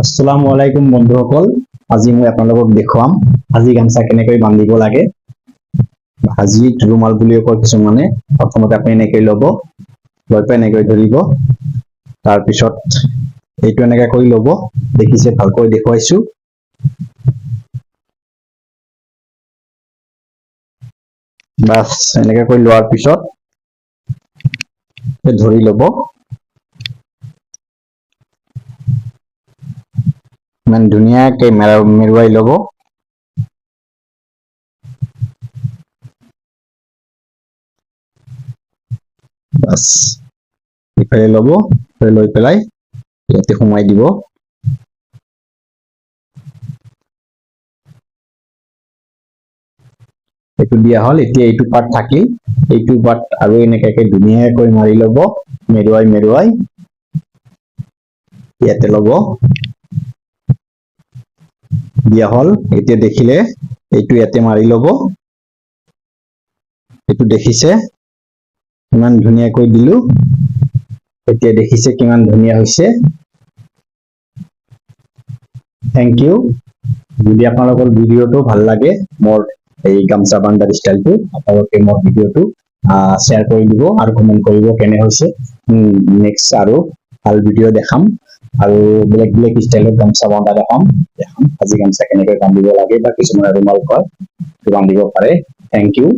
আসসালামু আলাইকুম বন্ধুসকল, আজি মই আপোনালোকক দেখুৱাম হাজি গামছা কেনেকৈ বান্ধিব লাগে। হাজি ৰুমাল বুলিও কয় কিছুমানে। প্ৰথমতে আপুনি এনেকৈ ল'ব, লৈ পেলাই এনেকৈ ধৰিব, তাৰপিছত এইটো এনেকৈ কৰি ল'ব। দেখিছে, ভালকৈ দেখুৱাইছো। বাছ এনেকৈ কৰি লোৱাৰ পিছত ধৰি ল'ব। ইমান ধুনীয়াকৈ মেৰুৱাই ল'ব। বাছ ইফালে ল'ব, লৈ পেলাই ইয়াতে সোমাই দিব। এইটো দিয়া হ'ল। এতিয়া এইটো পাৰ্ট থাকিল, এইটো পাৰ্ট আৰু এনেকৈ ধুনীয়াকৈ মাৰি ল'ব, মেৰুৱাই মেৰুৱাই ইয়াতে ল'ব। দিয়া হ'ল। এতিয়া দেখিলে এইটো ইয়াতে মাৰি ল'ব। এইটো দেখিছে কিমান ধুনীয়াকৈ দিলো। এতিয়া দেখিছে কিমান ধুনীয়া হৈছে। Thank you. যদি আপোনালোকৰ ভিডিঅ'টো ভাল লাগে, মোৰ এই গামছা বান্ধাৰ ষ্টাইলটো, আপোনালোকে মোৰ ভিডিঅ'টো শ্বেয়াৰ কৰি দিব আৰু কমেণ্ট কৰিব কেনে হৈছে। নেক্সট আৰু ভাল ভিডিঅ' দেখাম আৰু বেলেগ বেলেগ ষ্টাইলত গামছা বন্ধা দেখাম। হাজি গামছা কেনেকৈ বান্ধিব লাগে বা কিছুমানে ৰুমাল কয়, বান্ধিব পাৰে। Thank U.